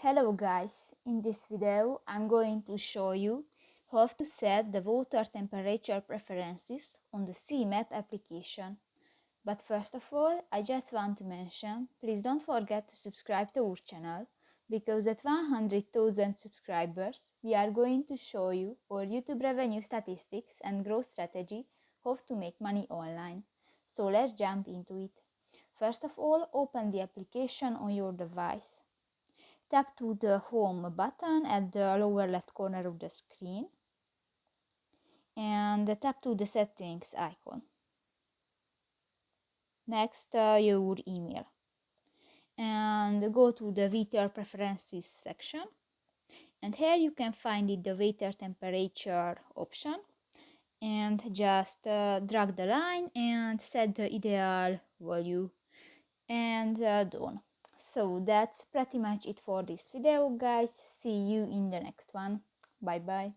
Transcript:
Hello guys, in this video I'm going to show you how to set the water temperature preferences on the CMAP application. But first of all, I just want to mention, please don't forget to subscribe to our channel, because at 100,000 subscribers we are going to show you our YouTube revenue statistics and growth strategy, how to make money online. So let's jump into it. First of all, open the application on your device. Tap to the home button at the lower left corner of the screen and tap to the settings icon. Next, your email. And go to the water preferences section. And here you can find the water temperature option. And just drag the line and set the ideal value. And done. So that's pretty much it for this video, guys. See you in the next one. Bye bye.